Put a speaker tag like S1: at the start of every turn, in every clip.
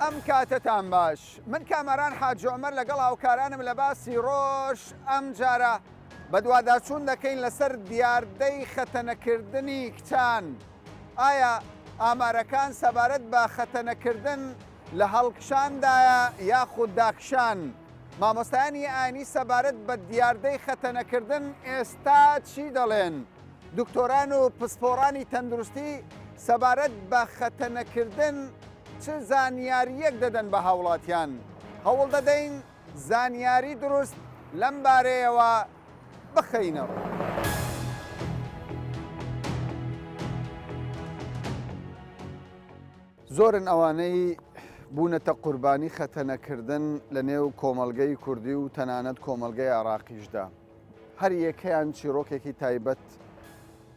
S1: ئەم کاتتان باش من کامەران حاج عومەر لەگەڵ هاوکارانم لە باسی ڕۆژ ئەم جارە بە دوواداچوون دەکەین لەسەر دیاردەی خەتەنەکردنی کچان. ئایا ئامارەکان سەبارەت بە خەتەنەکردن لە هەڵکشاندایە یاخود داکشان؟ مامۆستایانی ئاینی سەبارەت بە دیاردەی خەتەنەکردن ئێستا چی دەڵێن؟ دکتۆران و پسپۆڕانی تەندروستی سەبارەت بە خەتەنەکردن چ زانیاریەک دەدەن بە هاوڵاتیان؟ هەوڵ دەدەین زانیاری دروست لەم بارەیەوە بخەینەوە. زۆرن ئەوانەی بوونەتە قوربانی خەتەنەکردن لە نێو کۆمەڵگەی کوردی و تەنانەت کۆمەڵگەی عراقیشدا. هەر یەکەیان چیرۆکێکی تایبەت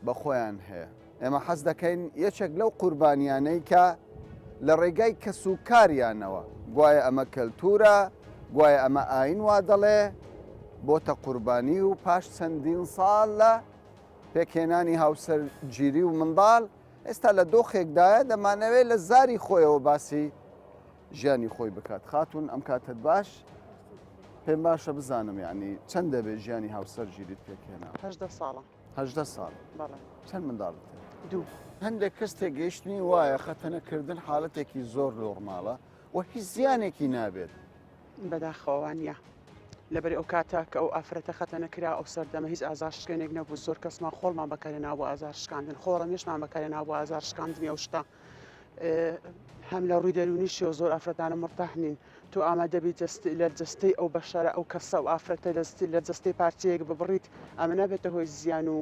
S1: بە خۆیان هەیە. ئێمە حەز دەکەین یەکێک لەو قوربانیانەی کە لە ڕێگای کەسوکاریانەوە گوایە ئەمە کەلتورە، گوایە ئەمە ئاین وا دەڵێ بۆتە قوربانی و پاش چەندین ساڵ لە پێکهێنانی هاوسەرگیری و منداڵ ئێستا لە دۆخێکدایە دەمانەوێت لە زاری خۆیەوە باسی ژیانی خۆی بکات. خاتون ئەم کاتت باش پێم باشە بزانم یعنی چەند دەبێت ژیانی هاوسەرگیریت پێکهێنا؟
S2: 18 ساڵە.
S1: 18 ساڵ.
S2: بەڵێ.
S1: چەند منداڵت؟
S2: 2.
S1: هەندێک کەس تێگەیشتنی وایە خەتەنەکردن حاڵەتێکی زۆر نۆرماڵە و هیچ زیانێکی نابێت.
S2: بەداخەوانە لەبەر ئەو کاتە کە ئەو ئافرەتە خەتەنەکرا ئەو سەردەمە هیچ ئازار شکێنێک نەبوو. زۆر کەسمان خۆڵمان بەکارێناوە بۆ ئازار شکاندن، خۆڕەمیشمان بەکارێناوە بۆ ئازار شکاندنی ئەو شتە. هەم لە ڕووی دەرونیشیەوە زۆر ئافرەتانە مرتاح نین. تۆ ئامادەبیت لە جستەی ئەو بەشارە ئەو کەسە و ئافرەتە لە جستەی پارچەیەک ببڕیت، ئەمە نابێتە هۆی زیان و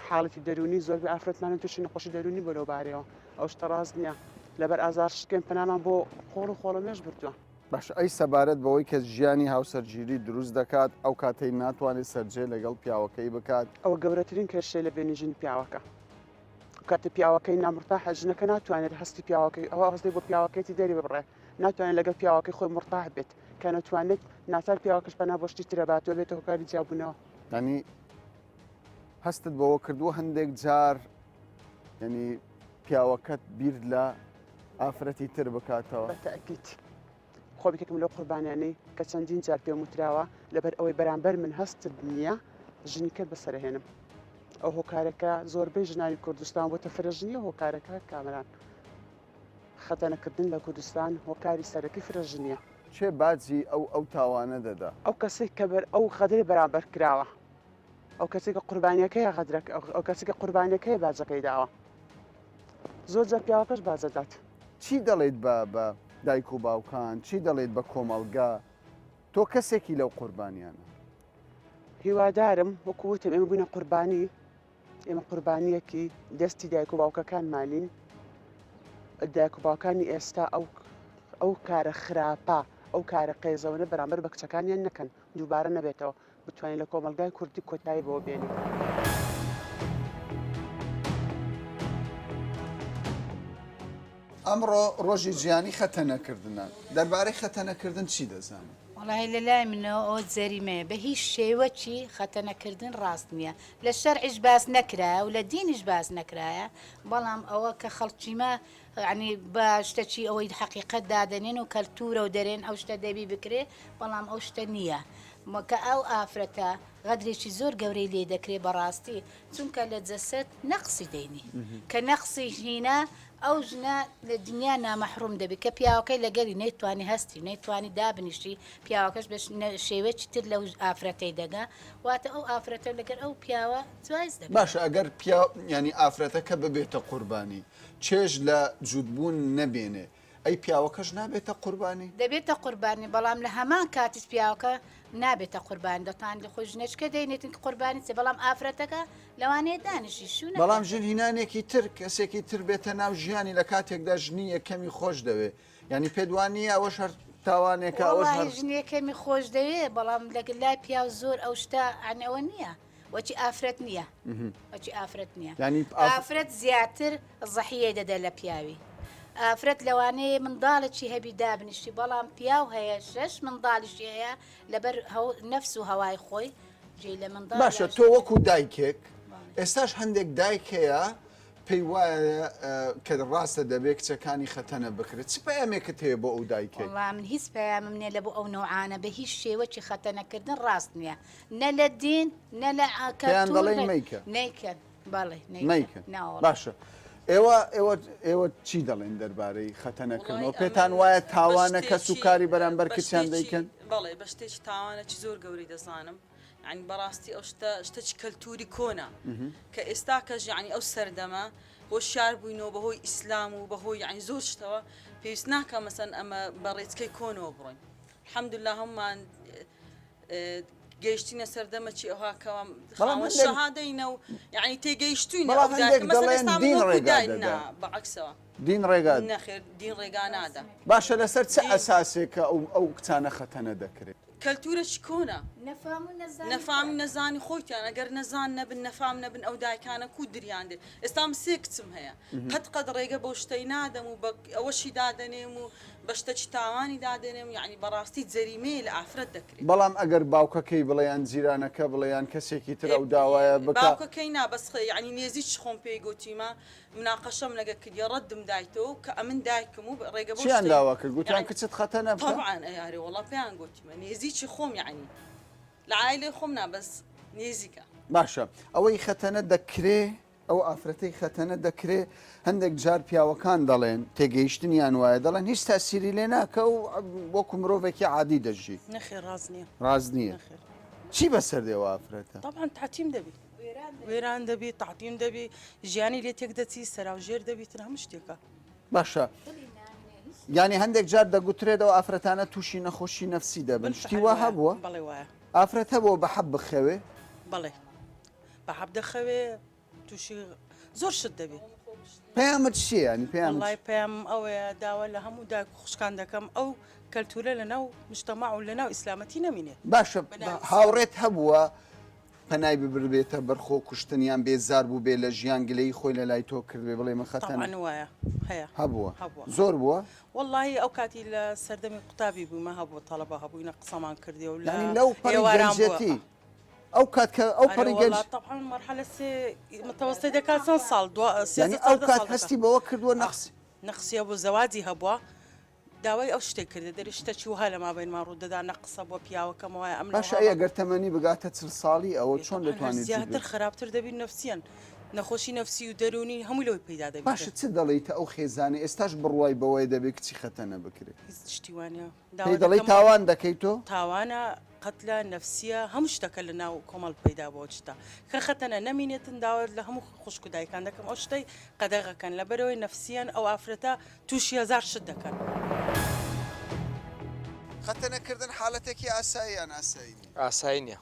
S2: حاڵەتی دەرونی. زۆر بە ئافرەتمانە تووشی نەخۆشی دەرونی بۆ لەو بارەوە. ئەو شتە ڕاست نییە. لەبەر ئازار شکێن پەنامان بۆ خۆڵ و خۆڵەمێش بردووە.
S1: باش ئەی سەبارەت بەوەی کە ژیانی هاوسەرگیری دروست دەکات ئەو کاتەی ناتوانێت سەرجێ لەگەڵ پیاوەکەی بکات.
S2: ئەوە گەورەترین کێشەیە لە بینی پیاوەکە. کاتە پیاوەکەی نامرتاح ژنەکە ناتوانێت هەستی پیاوەکەی ئەوە هەستی بۆ پیاوەکەیتی دەری ببڕێ، ناتوانێت لەگەڵ پیاوەکەی خۆی مرتاح بێت کە نەتوانێت ناچار پیاوەکەش بەنا بۆ شتی ترە باتوە بێتە هۆکاری جیابوونەوە.
S1: ینی هەستت بەوە کردووە هەندێک جار ینی پیاوەکەت بیر لە ئافرەتی تر بکاتەوە؟
S2: بەتەئکید. خۆ بکەم لەو قوربانیانەی کە چەندین جار پێم وتراوە لەبەر ئەوەی بەرامبەر من هەستت نییە ژنی کرد بەسەرهێنم. ئەو هۆکارەکە زۆربەی ژنانی کوردستان بۆتە فرەژنیە. هۆکارەکە کامران خەتەنەکردن لە کوردستان هۆکاری سەرەکی فرەژنیە.
S1: چێ باجی ئەو تاوانە دەدا؟
S2: ئەو کەسێک کە ئەو خەدەی بەرامبەر کراوە، ئەو کەسێک کە قوربانیەکەی غەدرەک، ئەو کەسێک کە قوربانیەکەی باجەکەی داوە. زۆر جار پیاوەکەش باجە دات.
S1: چی دەڵێیت بە دایک و باوکان؟ چی دەڵێیت بە کۆمەڵگا؟ تۆ کەسێکی لەو قوربانیانە؟
S2: هیوادارم وەکووتم ئێمە بووینە قوربانی، ئێمە قوربانیەکی دەستی دایک و باوکەکانمانین. دایک و باوکانی ئێستا ئەو کارە خراپە، ئەو کارە قێزەوەنە بەرامبەر بە کچەکانیان نەکەن، دووبارە نەبێتەوە، بتوانین لە کۆمەلگای کوردی کۆتایی بۆ بێنین.
S1: ئەمڕۆ ڕۆژی ژیانی خەتەنەکردنە. دەربارەی خەتەنەکردن چی دەزانم؟
S3: وڵای لە لای منەوە ئەو جەریمەیە بە هیچ شێوەکی خەتەنەکردن ڕاست نییە. لە شەرعیش باس نەکرایە و لە دینیش باس نەکرایە، بەڵام ئەوە کە خەڵکیمە عنی بە شتەکی ئەوەی حەقیقەت دادەنێن و کەلتورە و دەرێن ئەو شتە دەبی بکرێ، بەڵام ئەو شتە نییە. کە ئەو ئافرەتە غەدرێکی زۆر گەورەی لێ دەکرێت بەڕاستی، چونکە لە جەسەد نەقسی دەینی کە نەقسی هینە ئەو ژنە لە دنیا نامەحروم دەبێت کە پیاوەکەی لەگەری نەیتوانی هەستی نەیتوانی دابنیشتی، پیاوەکەش بە شێوەیەکی تر لەو ئافرەتەی دەگا، واتە ئەو ئافرەتە لەگەر ئەو پیاوە جوایز دەبێت.
S1: باشە ئەگەر ینی ئافرەتەکە ببێتە قوربانی، چێژ لە جوودبوون نەبێنێ، ئەی پیاوەکەش نابێتە قوربانی؟
S3: دەبێتە قوربانی، بەڵام لە هەمان کاتیش پیاوەکە نابێتە قوربانی. دەتان لە خۆی ژنەچکە دەینێتن کە قوربانی چێ، بەڵام ئافرەتەکە لەوانەیە دانیشی شوونە.
S1: بەڵام ژن هینانێکی تر کەسێکی تر بێتە ناو ژیانی لە کاتێکدا ژنی یەکەمی خۆش دەوێ، ینی پێدوانی ئەوەش هەر تاوانێکە ئەوەش
S3: ژن یەکەمی خۆش دەوێ، بەڵام لەگەڵ لای پیاو زۆر ئەو شتە ئەوە نییە. وەچی ئافرەت نییە، وەچی ئافرەت نییە. ئافرەت زیاتر زەحیە دەدە لە پیاوی. ئافرەت لەوانەیە منداڵێکی هەبی دابنیشتی، بەڵام پیاو هەیە 6 منداڵیشی هەیە لەبەر نەفس و هەوای خۆی جێ لە منداڵ.
S1: باشە تۆ وەکو دایکێک ئێستاش هەندێک دایک هەیە پێی وایە کە ڕاستە دەبێت کچەکانی خەتەنە بکرێت چ پەیامێکت هەیە بۆ ئەو دایکەی؟
S3: وڵام من هیچ پەیامم نییە لە بۆ ئەو نەوعانە بە هیچ شێوەی خەتەنەکردن ڕاست نییە نە لە دین نە لە
S1: پێیان دەڵێن مەیکە
S3: نیکەن بەڵێ
S1: مەیکن باشە ئێوە چی دەڵێن دەربارەی خەتەنەکردنەوە پێتان وایە تاوانە کەس و کاری بەرامبەر کچیان دەیکەن؟
S4: بەڵێ بە شتێکی تاوانەی زۆر گەوری دەزانم ینی بەڕاستی ئەو شتێکی کەلتوری کۆنا کە ئێستا کەژ ینی ئەو سەردەمە بۆ شار بووینەوە بەهۆی ئیسلام و بەهۆی ینی زۆر شتەوە پێویست ناکە مەسەن ئەمە بەڕێچکەی کۆنەوە بڕۆین الحەمدولله هەمومان گەیشتینە سەردەمەکی ئەوهاکەوە شەهادەینە و ینی تێگەیشتوینە بەعکسەوە
S1: دین ڕێگا
S4: نەخێر دین ڕێگا نادا
S1: باشە لەسەر چه ئەساسێکە ئەو کچانە خەتەنە دەکرێت؟
S4: کەلتورەی کۆنا نەفامی نەزانی خۆیان ئەگەر نەزان نەبن نەفام نەبن ئەو دایکانە کو دریان دێ ئێستام سێ کچم هەیە قەت ڕێگە بۆ شتەی نادەم و ئەوەشی دادەنێم و بە شتەی تاوانی دادێنێم یعنی بەڕاستی جەریمەیە لە ئافرەت دەکرێت
S1: بەڵام ئەگەر باوکەکەی بڵێیان جیرانەکە بڵێیان کەسێکی تر ئەو داوایە
S4: باوکەکەی نابەس ینی نێزی چ خۆم پێی گوتیمە مناقەشەم لەگە کردی ڕەتدم دایتەوە کە ئەمن دایکم و ڕێگە
S1: بۆیان داوا کرد گوتیان کچت خەتەنە
S4: طبعاً یاری وڵا پێیان گوتیمە نێزی چی خۆم یعنی لە عایلەی خۆم نابەس نێزیکە
S1: باشە ئەوەی خەتەنە دەکرێ ئەو ئافرەتەی خەتەنە دەکرێ هەندێک جار پیاوەکان دەڵێن تێگەیشتنیان وایە دەڵێن هیچ تاسیری لێ ناکە و وەکو مرۆڤێکی عادی دەژی
S4: نەخێر ڕاز نییە
S1: ڕاز نییە چی بەسەر دێوە ئافرەتە؟
S4: طبعاً تعتیم دەبی وێران دەبی تعتیم دەبی ژیانی لێ تێک دەچی سەراوژێر دەبیتن هەموو شتێکە
S1: باشە ینی هەندێک جار دەگوترێتەوە ئافرەتانە تووشی نەخۆشی نەفسی دەبن شتی وا هەبووە
S4: بەڵێ وایە
S1: ئافرەت هەبووە بە حەب بخەوێ
S4: بەڵێ بە حەب دەخەوێ تووشی زۆر شت دەبێت
S1: پەیامت چییە ینی
S4: وڵای پێم ئەوەیە داوە لە هەموو دایک خوشکان دەکەم ئەو کەلتورە لەناو مجتەماع و لەناو ئیسلامەتی نەمینێت
S1: باشە هاوڕێت هەبووە پەنای ببربێتە بەرخۆ کوشتنیان بێزار بوو بێ لە ژیان گلەی خۆی لە لای تۆ کردێ بڵێ مەخەتەن
S4: وایە هەیە
S1: هەبووە زۆر بووە
S4: واللهی ئەو کاتی لە سەردەمی قوتابی بوومە هەبوو تەڵەبە هەبووینە قسەمان کردی و
S1: لەو پەڕێتی ئەو کات کە ئەو پەڕی
S4: طبعاً مرحلە سێ متوسطی دەکات چەند ساڵ
S1: ئەو کات هەستی بەوە کردووە
S4: نەخسیە بۆ زەواجی هەبووە داوای ئەو شتێک کردە دەری شتەی وها لە مابینمان ڕوودەدا نەقسە بۆ پیاوەکەمەوەی ئەم
S1: باش ئەگەر تەمەنی بگاتە 40 ساڵی ئەوە چۆن دەتوانێت
S4: زیاتر خراپتر دەبین نفسیان نەخۆشی نفسی و دەرونی هەمووی لەوەی پەیدا دەبێت
S1: باشە چ دەڵێیتە ئەو خێزانێ ئێستاش بڕوای بەوەی دەبێت کچی خەتەنە بکرێت
S4: شتی وانە
S1: دەڵی تاوان دەکەیت تۆ
S4: تاوانە قەتلە نفسیە هەموو شتەکە لە ناو کۆمەڵ پەیدا بۆ شتا کە خەتەنە نەمینێتن داوت لە هەموو خوشک و دایکان دەکەم ئەو شتەی قەدەغەکەن لەبەرەوەی نفسیان ئەو ئافرەتە تووشی هەزار شت دەکەن
S1: خەتەنەکردن حاڵەتێکی ئاساییان ئاسایی
S5: ئاسایی نییە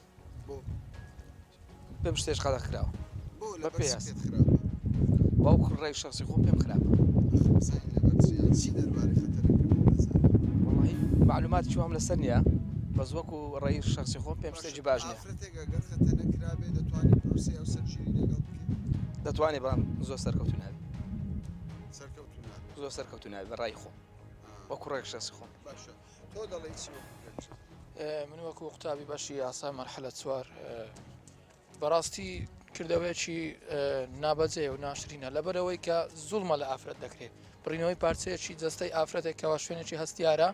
S5: پێم شتێش قەدە خراوە بە پێیاس باوکو ڕێی شخصی خۆم پێم خراپە وڵی معلوماتی وام لەسەر نییە بەس وەکو ڕێی شخصی خۆم پێم شتێکی باش نییە دەتوانێت بەڵام زۆر سەرکەوتو نابێت زۆر سەرکەوتو نابێت بە ڕای خۆم وەکو ڕێی شخصی خۆم
S6: من وەکو قوتابی بەشی یاسا مەرحلە چوار بەڕاستی کردەوەیەکی نابەجێ و ناشرینە لەبەرەوەی کە زوڵمە لە ئافرەت دەکرێت بڕینەوەی پارچەیەکی جەستەی ئافرەتێک کەوا شوێنێکی هەستیارە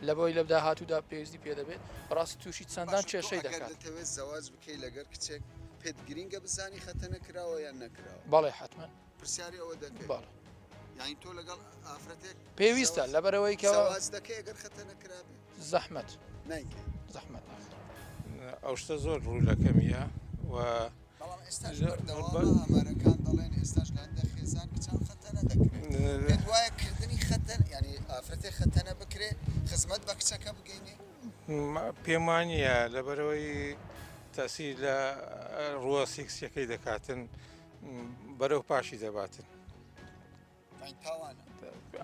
S6: لە بۆی لە داهاتوودا پێویستی پێ دەبێت بەڕاستی تووشی چەندان کێشەی دەکات
S1: زەواج بکەی لەگەر کچێک پێت گرینگە بزانی خەتەنە کراوە یان نەکراوە
S6: بەڵێ حتمما
S1: پرسیاری ئەوە دەکەیت
S6: بەڵێ
S1: یانی تۆ لەگەڵ ئافرەتێک
S6: پێویستە لەبەرەوەی کەەوە
S1: دەکەی ئەگەر خەتەنە کرابێ
S6: زەحمەت
S1: زەحمەت
S7: ئەو شتە زۆر ڕوولەکەمیە و
S1: بەڵام ئێستا ئەمەرەکان دەڵێن ئێستاش لە هەندێک خێزان کچان خەتەنە دەکرێت وایە کردنی خەتەن ینی ئافرەتێک خەتەنە بکرێت خزمەت بە کچەکە بگەینێ
S7: پێم وانە لەبەرەوەی تاسی لە ڕووە سێکسیەکەی دەکاتن بەرەو پاشی دەباتن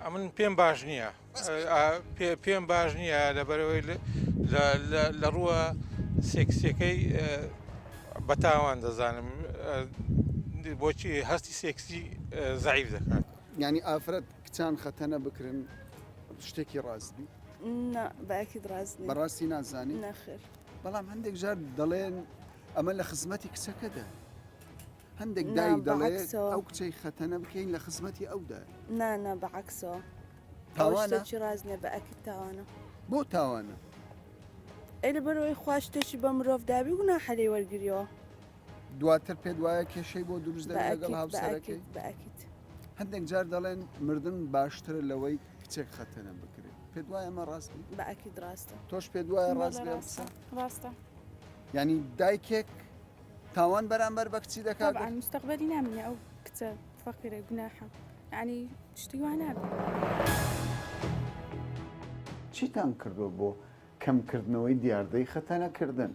S7: ئەمن پێم باش نییە پێم باش نییە لەبەرەوەی لە ڕووە سێکسیەکەی بەتاوان دەزانم بۆچی هەستی سێکسی زعیف دەکات
S1: ینی ئافرەت کچان خەتەنە بکرن شتێکی ڕاستبی
S8: باەکیت ڕاستنی
S1: بەڕاستی نازانی
S8: نەخێر
S1: بەڵام هەندێک جار دەڵێن ئەمە لە خزمەتی کچەکەدا هەندێک
S8: نا،
S1: دای دەڵێ
S8: بەعکسەوە.
S1: ئەو کچەی خەتەنە بکەین لە خزمەتی ئەودا
S8: نا بەعکسەوە
S1: تاوانە
S8: شتێکی ڕاز نییە بە ئەکید تاوانە
S1: بۆ تاوانە
S8: ئەی لە بەرەوەی خوا شتێکی بە مرۆڤ دابی و ناحەلەی وەرگریەوە
S1: دواتر پێ وایە کێشەی بۆ دروست
S8: بە
S1: دەبێت
S8: ئەکید
S1: لەگەڵ
S8: بە
S1: هاوسەرەکەی
S8: ئەکید بە ئەکید
S1: هەندێک جار دەڵێن مردن باشترە لەوەی کچێک خەتەنە بکرێت پێت وایە ئەمە ڕاست
S8: بە ئەکید ڕاستە
S1: تۆش پێت وایە ڕاست بێ
S9: ڕاستە
S1: ینی دایکێک تاوان بەرامبەر بە کچی دەکات
S9: طبعا مستقبلی نامنیە ئەو کچە فەقیرە گوناحە ینی شتی وان نابێت
S1: چیتان کردو بۆ کەمکردنەوەی دیاردەی خەتەنەکردن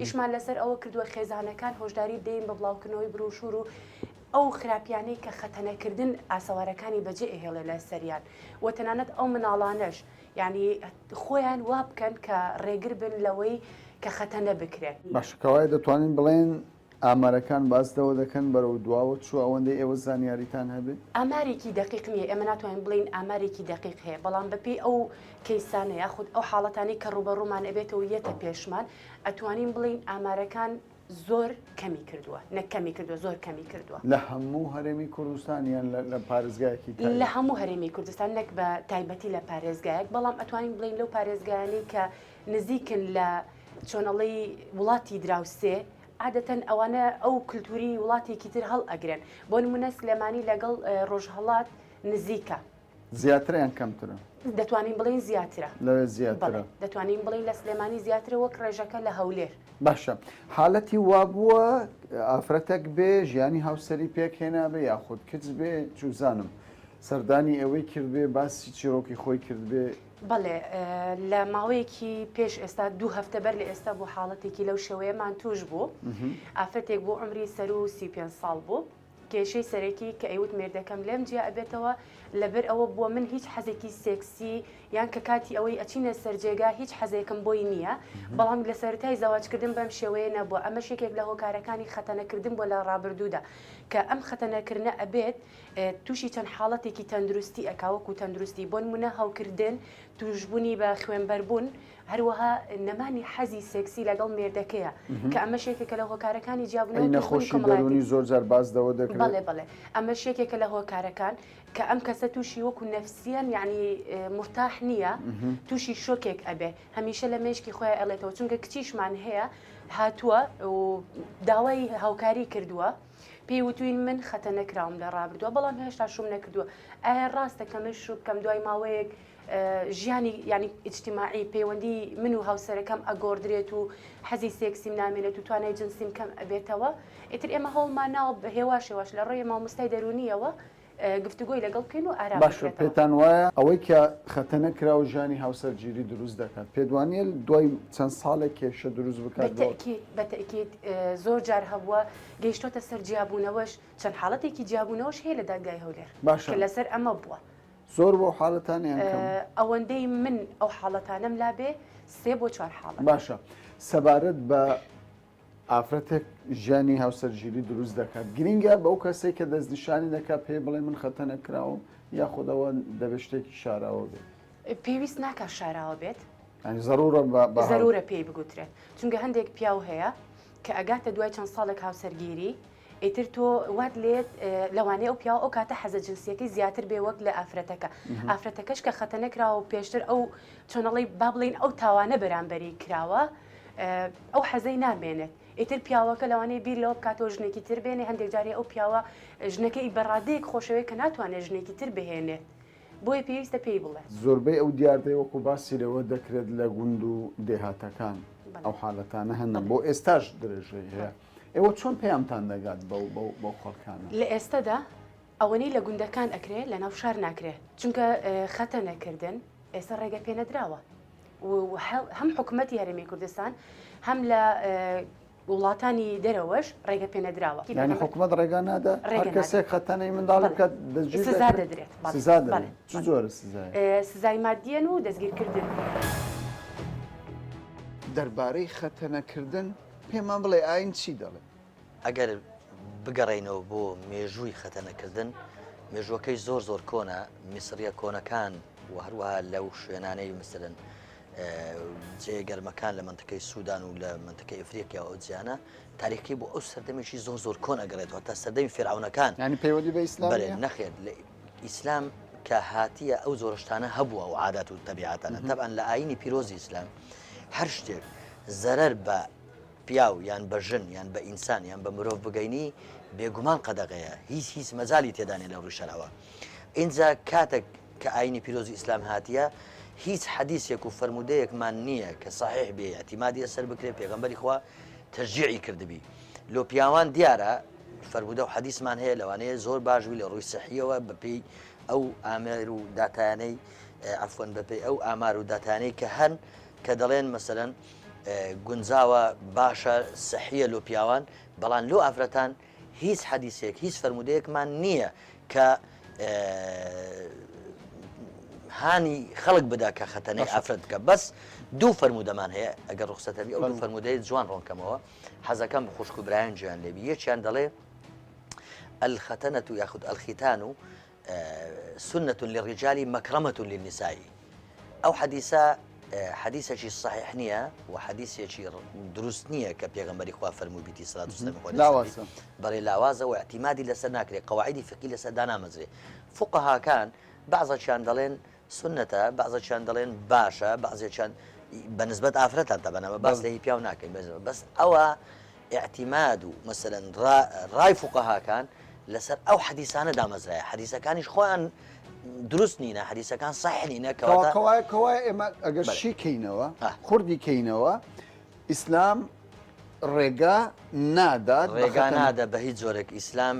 S10: ئیشمان لەسەر ئەوە کردووە خێزانەکان هۆشداری دەین بە بڵاوکردنەوەی برۆشور و ئەو خراپیانەی کە خەتەنەکردن ئاسەوارەکانی بەجێ ئێهێڵێ لە سەریان و تەنانەت ئەو مناڵانەش یعنی خۆیان وا بکەن کە ڕێگر بن لەوەی کە خەتەنە بکرێن
S1: باشکەوای دەتوانین بڵێن ئامارەکان باسدەوە دەکەن بەرەو دواوە چوو ئەوەندەی ئێوە زانیاریتان هەبێت
S10: ئامارێکی دقیق نییە ئێمە ناتوانین بڵین ئامارێکی دقیق هەیە بەڵام بەپێی ئەو کەیسانە یاخود ئەو حاڵەتانی کە ڕوبەڕوومان ئەبێتەوە یەتە پێشمان ئەتوانین بڵین ئامارەکان زۆر کەمی کردووە نەکەمی کردووە زۆر کەمی کردووە
S1: لە هەموو هەرێمی کوردستانیان لە پارێزگایەکی
S10: لە هەموو هەرێمی کوردستان نەک بە تایبەتی لە پارێزگایەک بەڵام ئەتوانین بڵین لەو پارێزگایانی کە نزیکن لە چۆنەڵی وڵاتی دراوسێ عادەتەن ئەوانە ئەو کللتوری وڵاتێکی تر هەڵ ئەگرن بۆ نمونە سلێمانی لەگەڵ ڕۆژهەڵات نزیکە
S1: زیاتریان کەمترە
S10: دەتوانین بڵین زیاترە
S1: لەوێ زیاترە
S10: دەتوانین بڵین لە سلێمانی زیاترە وەک ڕێژەکە لە هەولێر
S1: باشە حالەتی وابووە ئافرەتەک بێ ژیانی هاوسەری پێک هێنا بێ یاخود کچ بێ چوزانم سەردانی ئەوەی کردبێ باسی چیرۆکی خۆی کردبێ
S10: بەڵێ لە ماوەیەکی پێش ئێستا 2 هەفتە بەر لە ئێستا بۆ حاڵەتێکی لەو شێوەیەمان توش بوو ئافرەتێک بۆ عمری سەر و 35 ساڵ بوو کێشەی سەرەکی کە ئەیوت مێردەکەم لێم جیا ئەبێتەوە لەبەر ئەوە بووە من هیچ حەزێکی سێکسی یان کە کاتی ئەوەی ئەچینە سەرجێگا هیچ حەزێکم بۆی نییە بەڵام لە سەرەتای زەواجکردن بەم شێوەیە نەبووە ئەمە شێکێک لە هۆکارەکانی خەتەنەکردن بۆ لە ڕابردوودا کە ئەم خەتەنەکردنە ئەبێت تووشی چەند حاڵەتێکی تەندروستی ئەکاوەک و تەندروستی بۆ نمونە هەوکردن توشبوونی بە خوێنبەربوون هەروەها نەمانی حەزی سێکسی لەگەڵ مێردەکەیە کە ئەمە شێکێکە لە هۆکارەکانی جیابوونەوە
S1: نەخۆشی دەرونی زۆر جار باسدەوە دەکرێت
S10: بەڵێ ئەمە شێکێکە لە هۆکارەکان کە ئەم کەسە تووشی وەکو نەفسیان یعنی مرتاح نییە تووشی شۆکێک ئەبێ هەمیشە لە مێشکی خۆیان ئەڵێتەوە چونکە کچیشمان هەیە هاتووە و داوای هاوکاری کردووە پێی وتوین من خەتە نەکراوم لە ڕابردووە بەڵام هێشتا شوم نەکردووە ئایا ڕاستە کە من شوو بکەم دوای ماوەیەک ژیانی ینی ئیجتیماعی پەیوەندی من و هاوسەرەکەم ئەگۆڕدرێت و حەزی سێکسیم نامێنێت و توانای جنسیم کەم ئەبێتەوە ئیتر ئێمە هەوڵمان ناوە بە هێواشێواش لە ڕێی مامۆستای دەرونیەوە گفتوگۆی لەگەڵ بکەین و ئارام
S1: باشە پێتان وایە ئەوەی کە خەتەنە کرا و ژیانی هاوسەرگیری دروست دەکات پێدوانیە دوای چەند ساڵێک کێشە دروست بکات
S10: بەتەکیید زۆر جار هەبووە گەیشتۆتە سەر جیابوونەوەش چەند حاڵەتێکی جیابوونەوەش هەیە لە دادگای هەولێر کە لەسەر ئەمە بووە
S1: زۆر بۆ حاڵەتانیان
S10: ئەوەندەی من ئەو حاڵەتانەم لابێ 3 بۆ 4 حاڵەت
S1: باشە سەبارەت بە ئافرەتێک ژیانی هاوسەرگیری دروست دەکات گرینگە بەو کەسێک کە دەستنیشانی دەکات پێ بڵێ من خەتە نەکراوم یاخودەوە دەبێت شتێکی شاراوە بێت
S10: پێویست ناکە شاراوە بێت
S1: ضرورە
S10: پێی بگوترێت چونکە هەندێک پیاو هەیە کە ئەگاتە دوای چەند ساڵێک هاوسەرگیری ئیتر تۆ وات لێت لەوانەیە ئەو پیاوە ئەو کاتە حەزە جنسیەکەی زیاتر بێ وەک لە ئافرەتەکە ئافرەتەکەش کە خەتە نەکراوە و پێشتر ئەو چۆنەڵی با بڵین ئەو تاوانە بەرامبەری کراوە ئەو حەزەی نامێنێت ئیتر پیاوەکە لەوانەیە بیر لەوە بکاتەوە ژنێکی تر بێنێ هەندێک جارێ ئەو پیاوە ژنەکەی بەڕادەیەک خۆشەوەی کە ناتوانێت ژنێکی تر بهێنێت بۆیە پێویستە پێی بڵێت
S1: زۆربەی ئەو دیاردەی وەکو باسی لەوە دەکرێت لە گوند و دێهاتەکان ئەو حاڵەتانە هەندن بۆ ئێستاش درێژەی هەیە ئێوە چۆن پێیانتان دەگات بەو خەڵکانە
S10: لە ئێستادا ئەوەنی لە گوندەکان ئەکرێ لە ناو شار ناکرێت چونکە خەتە نەکردن ئێستا ڕێگە پێنەدراوە هەم حکوومەتی هەرێمی کوردستان هەم لە وڵاتانی دەرەوەش ڕێگە پێنەدراوە
S1: یعنی حکوومەت ڕێگا نادا هەر کەسێک خەتەنەی منداڵ بکات
S10: سزا دەدرێت
S1: زۆر
S10: سزای مادیەن و دەستگیرکردن
S1: دەربارەی خەتەنەکردن پێمان بڵێ ئاین چی دەڵێ
S11: ئەگەر بگەڕێنەوە بۆ مێژووی خەتەنەکردن مێژوەکەی زۆر کۆنە میسریە کۆنەکان و هەروەها لەو شوێنانەی مثلن جێ گەرمەکان لە منتەکەی سوودان و لە منتەکەی ئەفریقیا ئەو جیانە تاریخی بۆ ئەو سەردەمێکی زۆر کۆن ئەگەڕێتەوە تا سەردەمی فێرعونەکان
S1: ینی پەیوەندی بە ئیسلام
S11: نەخێت لە ئیسلام کە هاتیە ئەو زۆرشتانە هەبووە و عادات و تەبیعاتانە تەبعاً لە ئاینی پیرۆزی ئیسلام هەر شتێک زەرەر بە پیاو یان بە ژن یان بە ئینسان یان بە مرۆڤ بگەینی بێگومان قەدەغەیە هیچ مەجالی تێدانێ لە ڕووشەرەوە اینجا کاتێک کە ئاینی پیرۆزی ئیسلام هاتیە هیچ حەدیثێک و فەرمودەیەکمان نییە کە صحیح بێ اعتیمادی سەر بکرێت پێغەمبەری خوا تەشجیعی کردبی لۆ پیاوان دیارە فەرمودە و حەدیثمان هەیە لەوانەیە زۆر باشبووی لە ڕووی سەحیەوە بەپێی ئەو ئامار و داتانەی عفوەن بەپێی ئەو ئامار و داتانەی کە هەن کە دەڵێن مەسەلەن گونجاوە باشە سەحیە لۆ پیاوان بەڵام لۆ ئافرەتان هیچ حەدیثێک هیچ فەرمودەیەکمان نییە کە هانی خەڵک بدا کە خەتەنەی ئافرەت بکە بەس دوو فەرمودەمان هەیە ئەگەر ڕوخسەتەبی ئەو دوو فەرمودەی جوان ڕۆنکەمەوە حەزەکەم بە خوشک و برایان گوێیان لێبی یەکیان دەڵێ الختەنەة یاخود الختان سنة للرجال مكرمة للنساء ئەو حەدیثە حەدیثێکی صحیح نییە و حەدیثێکی دروست نییە کە پێغەمبەری خوا فەرمووی بیتی سەلات و سەلام بەڵێ لاوازە و اعتیمادی لەسەر ناکرێت قەواعیدی فقهی لەسەر دانامەزرێ فقهاکان بعضەکیان دەڵێن سنەتە بعضەکیان دەڵێن باشە بعضێکیان بەنسبەت ئافرەتان تەبەنەوە باس لە هی پیاو ناکەین بەس ئەوە اعتیماد و مەسەلەن ڕای فقهاکان لەسەر ئەو حەدیثانە دامەزرایە حەدیثەکانیش خۆیان دروست نینە حەدیثەکان صحیح نینە
S1: کەوای ئێمە ئەگەر شی کەینەوە خوردی کەینەوە ئیسلام ڕێگا نادات
S11: ڕێگا نادە بە هیچ جۆرێک ئیسلام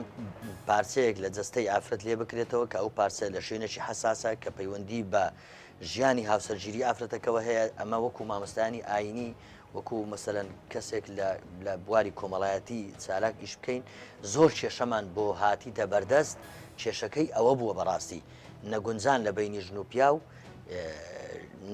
S11: پارچەیەک لە جەستەی ئافرەت لێ بکرێتەوە کە ئەو پارچە لە شوێنێکی حساسە کە پەیوەندی بە ژیانی هاوسەرگیری ئافرەتەکەەوە هەیە ئەمە وەکو مامۆستانی ئاینی وەکو مەسەلەن کەسێک لە بواری کۆمەڵایەتی چالاک ئیش بکەین زۆر کێشەمان بۆ هاتیتە بەردەست کێشەکەی ئەوە بووە بەڕاستی نەگونجان لە بینی ژن و پیاو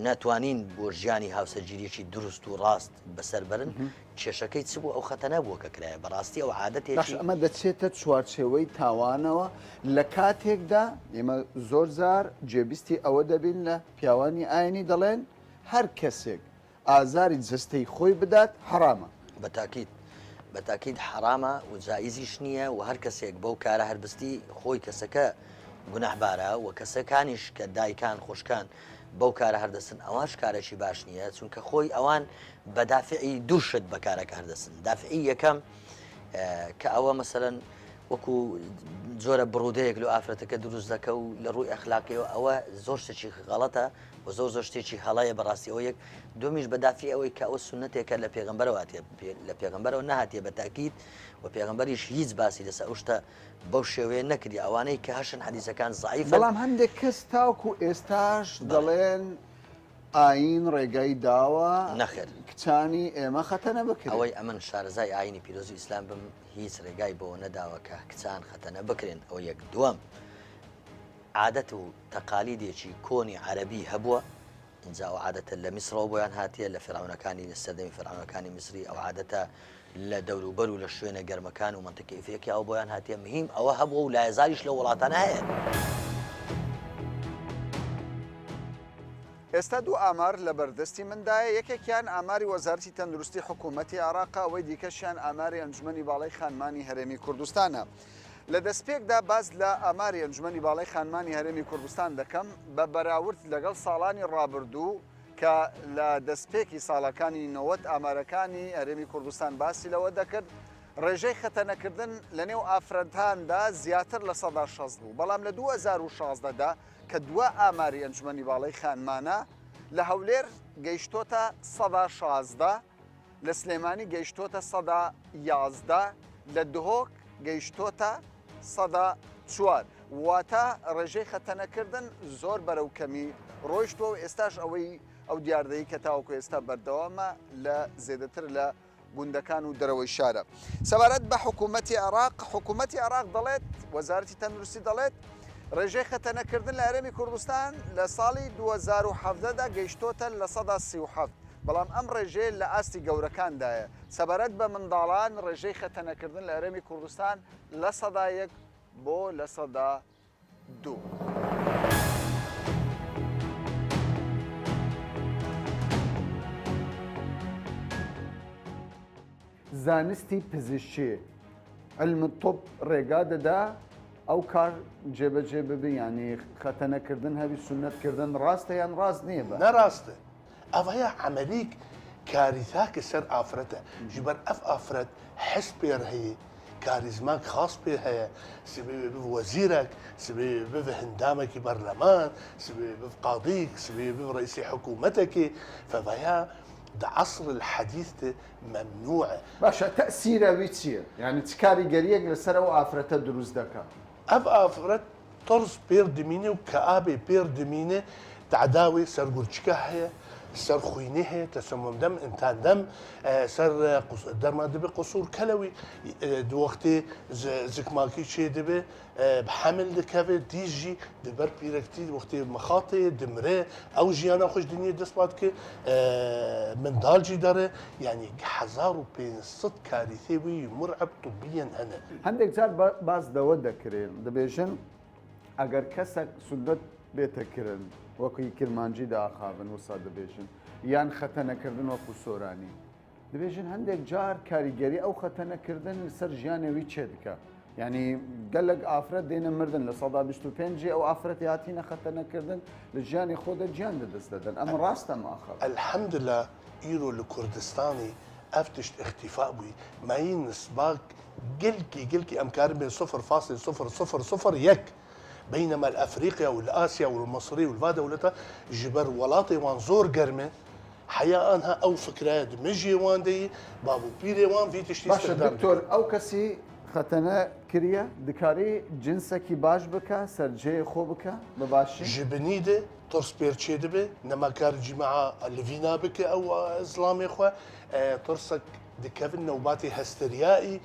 S11: ناتوانین بۆ ژیانی هاوسەرگیریەکی دروست و ڕاست بەسەربرن کێشەکەی چ بوو ئەو خەتەنە بووە کە کرایە بەڕاستی ئەو عادەتێکی
S1: ئەمە دەچێتە چوارچێوەی تاوانەوە لە کاتێکدا ئێمە زۆر زار جێبیستی ئەوە دەبین لە پیاوانی ئاینی دەڵێن هەر کەسێک ئازاری جستەی خۆی بدات حرامە
S11: بەتاکید حرامە و جایزیش نییە و هەر کەسێک بەو کارە هەربستی خۆی کەسەکە گوناحبارە و کەسەکانیش کە دایکان خۆشکان بەو کارە هەردەسن ئەوانش کارێکی باش نییە چونکە خۆی ئەوان بەدافعی دووشت بە کارەکە هەردەسن دافعی یەکەم کە ئەوە مەسەلەن وەکو جۆرە بڕودەیەک لە ئافرەتەکە دروست دەکە و لە ڕووی ئەخلاقیەوە ئەوە زۆر شتێکی غەڵەتە و زۆر شتێکی هەڵەیە بەڕاستی ئەو یەک دومیش بەدافی ئەوەی کە ئەوە سنەتێکە لە پێغەمبەرەوە لە پێغەمبەرەوە نەهاتیە بە تاکید و پێغەمبەریش هیچ باسی لەسەر ئەو شتە بەو شێوەیە نەکردی ئەوانەی کە هەشن حەدیثەکان زەعیفن
S1: بەڵام هەندێک کەس تاوکو ئێستاش دەڵێن ئاین ڕێگای داوە
S11: نەخێر
S1: کچانی ئێمە خەتەنە بکرێن
S11: ئەوەی ئەمن شارەزای ئاینی پیرۆزی ئیسلام بم هیچ ڕێگای بۆ نەداوە کە کچان خەتەنە بکرێن ئەو یەک دووەم عادەت و تەقالیدێکی کۆنی عەرەبی هەبووە اینجا ئەو عادەتە لە میسرەوە بۆیان هاتیە لە فێرعونەکانی لە سەردەمی فێرعونەکانی میسری ئەو عادەتە لە دەوروبەر و لە شوێنە گەرمەکان و منتیقی ئەفریقیا ئەو بۆیان هاتیە مهم ئەوە هەبووە و لایەزاریش لە وڵاتانە هەیە.
S1: ئێستا دوو ئامار لە بەردەستی مندایە یەکێکیان ئاماری وەزارەتی تەندروستی حکوومەتی عێراقا ئەوەی دیکەشیان ئاماری ئەنجومەنی باڵای خانمانی هەرێمی کوردستانە. لە دەستپێکدا باز لە ئاماری ئەنجومەنی باڵای خانمانی هەرێمی کوردستان دەکەم بە بەراورد لەگەڵ ساڵانی ڕابردوو کە لە دەستپێکی ساڵەکانی 90 ئامارەکانی هەرێمی کوردستان باسی لەوە دەکرد ڕێژەی خەتەنەکردن لە نێو ئافرەتاندا زیاتر لە 160 بوو بەڵام لە 2016دا کە دووە ئاماری ئەنجومەنی باڵای خانمانە لە هەولێر گەیشتۆتە 116 لە سلێمانی گەیشتۆتە 111 لە دهۆک گەیشتۆتە 104 واتە ڕێژەی خەتەنەکردن زۆر بەرەو کەمی ڕۆیشتووە و ئێستاش ئەوەی ئەو دیاردەیی کە تاوەکو ئێستا بەردەوامە لە زێدەتر لە گوندەکان و دەرەوەی شارە. سەبارەت بە حکوومەتی عێراق دەڵێت وەزارەتی تەندروستی دەڵێت ڕێژەی خەتەنەکردن لە هەرێمی کوردستان لە ساڵی 2017دا گەیشتۆتە لە 137 بەڵام ئەم ڕێژەیە لە ئاستی گەورەکاندایە. سەبارەت بە منداڵان ڕێژەی خەتەنەکردن لە هەرێمی کوردستان لە 101 بۆ لە 102. زانستی پزیشکی علم تۆپ ڕێگا دەدا ئەو کار جێبەجێ ببی ینی خەتەنەکردن هەوی سونەتکردن ڕاستە یان ڕاست نییە بە
S12: نەڕاستە ئەوەیە عملیک کاریتاکە سەر ئافرەتە ji ber ev afret hes pêr heye karizmak xas pê heye sibê biv wezîrek sibê biv hindamekî berleman sibê biv qadîk sibê biv reîsê hikûmetekê feveya di asr الحديث ممنوعه
S1: باشە تەسیرە وی چییە؟ یعنی چ کاریگەریەک لەسەر ئەو ئافرەتە دروست دەکات؟
S12: ev afret طرز pêr dimîne û keabê pêr dimîne تعداوی سەرگورچکە هەیە سەر خوینێ هەیە تەسەممدەم ئینتاندەم سەر دەرما دەبێ قسوور کەلەوی دووەختێ زکماکی چێ دەبێ حمل دەکەوێت دیژی دەبەر پیرەکتی وەختێ مەخاتێ دمرێ ئەو ژیانە خۆش دنیە دەستپات کە منداڵجی دەڕێ یعنی 1500 کاریتێوی مرعب طبیان هەنە
S1: هەندێک جار باز دەوە دەکرێن دەبێژن ئەگەر کەسێک سودەت بێتەکردن وەکوی کرمانجی داخابن وسا دەبێژن یان خەتەنەکردن وەکو سۆرانی دەبێژن هەندێک جار کاریگەری ئەو خەتەنەکردن لەسەر ژیانەوی چێ دکە ینی گەلک ئافرەت دێنە مردن لە 25 ئەو ئافرەت هاتینە خەتەنەکردن لە ژیانی خۆدە گیان دەدەست دەدەن ئەمە ڕاستە ماخە
S12: الحەمدلله ئیرۆ لە کوردستانی ئەف تشت اختیفا بووی مایی نسباک گلکی ئەم کار بێ 0.000 بينما الافريقيا والاسيا والمصري والفا دولتها جبر ولاطي وان زور قرمه حياة انها او فكرة دمجي وان دي بابو بيري وان في تشتي
S1: باشا دكتور او كسي ختنا كريا دكاري جنسكي باش بكا سرجي خو بكا بباشي
S12: جبنيده ترس بيرتشي دبي نما كار جماعة اللي بك او اسلامي اخوة ترسك دكافن نوباتي هستريائي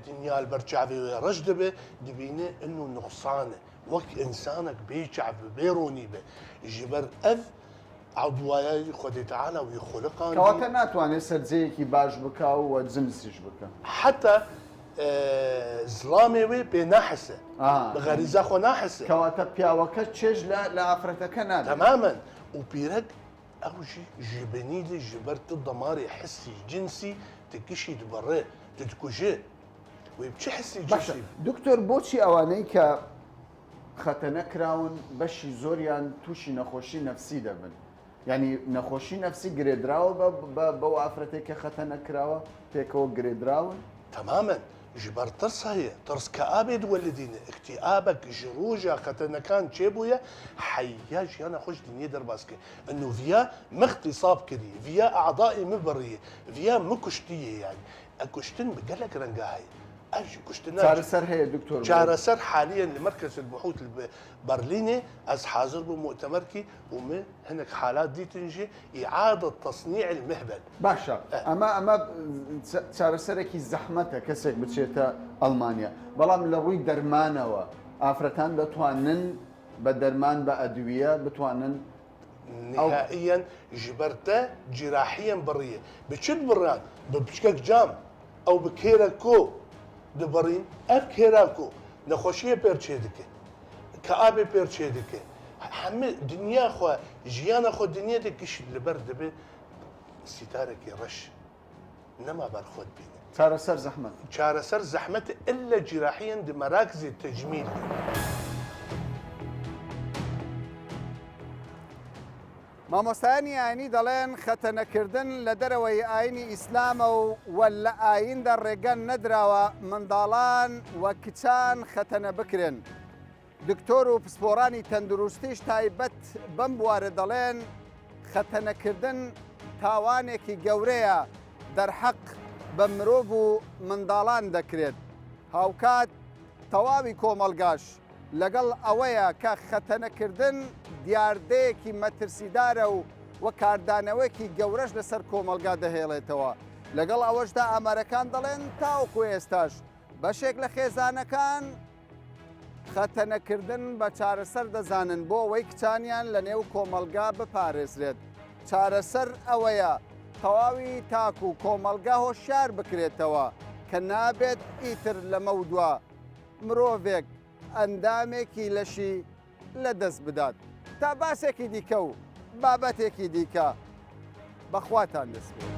S12: دنيا البرجعبي رجدبه دبينه انه نقصانه وەک ئینسانێک بێچعب بێڕۆنی بێ ژبەر ئەف عضوایە خودی تعالی وی خولقان
S1: کەواتە ناتوانێت سەرجەیەکی باش بکا و جنسیش بکە
S12: حتا زڵامێ وێ پێ ناحسە بەغەریزە خۆ ناحسە
S1: کەواتە پیاوەکە چێژ لە ئافرەتەکە نادە
S12: تەمامەن و پیرەک ئەوژی ژبنیدی ژبەر تە دەماری حسی جنسی تکشی دبەڕێ تتکوژێ وی بچی حسی جنسی
S1: دکتۆر بۆچی ئەوانەی کە خەتەنەکراون بەشی زۆریان تووشی نەخۆشی نەفسی دەبن ینی نەخۆشی نەفسی گرێدراوە بەو ئافرەتێک کە خەتەنەکراوە پێکەوە گرێدراون
S12: تەمامەن ژبەر ترس هەیە ترس کە ئابێ دووەلدینە اکتئابك ji ڕۆژە خەتەنەکان چێ بووە حەیە ژیانە خۆش دنیە دەرباسکە ئەنو ڤیا مەختصاب کردی ڤیا ئەعضائی مبڕیە ڤیا مکوشتیە یانی ئەکوشتن بگەلک ڕەنگە هەیە
S1: چارەسەر هەیە دکتۆر
S12: چارەسەر حاليا لمركز البحوث البرليني از حاضر بمؤتمركي ومن هناك حالات دي تنجي إعادة تصنيع المهبل
S1: باشا أما چارەسەرێکی زەحمەتە کەسێک بچێتە ئەڵمانیا بەڵام لە ڕووی دەرمانەوە ئافرەتان دەتوانن بە دەرمان بە ئەدویە بتوانن
S12: نهائيا جبرتا جراحيا برية بچت بران ببچكك جام أو بكيرا كو دبرین اف کێراکۆ نەخۆشیە پێرچێ دکە کەئابێ پێرچێ دکە هەمە دنیا خۆ ژیانە خۆ دنیا دەکەشت لەبەر دەبێ سیتارێکی ڕەش نەما بەرخۆت بینە
S1: چارەسەر زەحمەت
S12: چارەسەر زەحمەت إلا جراحيا دي مراكز التجميل
S1: مامۆستایانی ئاینی دەڵێن خەتەنەکردن لە دەرەوەی ئاینی ئیسلامە و لە ئایندا ڕێگەن نەدراوە منداڵان و کچان خەتەنە بکرێن. دکتۆر و پسپۆرانی تەندروستیش تایبەت بەم بوارە دەڵێن خەتەنەکردن تاوانێکی گەورەیە دەرحەق بە مرۆڤ و منداڵان دەکرێت. هاوکات تەواوی کۆمەڵگاش لەگەڵ ئەوەیە کە خەتەنەکردن دیاردەیەکی مەترسیدارە و کاردانەوەیەکی گەورەش لەسەر کۆمەلگا دەهێڵێتەوە. لەگەڵ ئەوەشدا ئامارەکان دەڵێن تاوەکو ئێستاش بەشێک لە خێزانەکان خەتەنەکردن بە چارەسەر دەزانن بۆ ئەوەی کچانیان لە نێو کۆمەلگا بپارێزرێت. چارەسەر ئەوەیە تەواوی تاکو و کۆمەلگا هۆشیار بکرێتەوە کە نابێت ئیتر لەمە دووە مرۆڤێک ئەندامێکی لەشی لە دەست بدات تا باسێکی دیکە و بابەتێکی دیکە بەخواتان دەست بێت.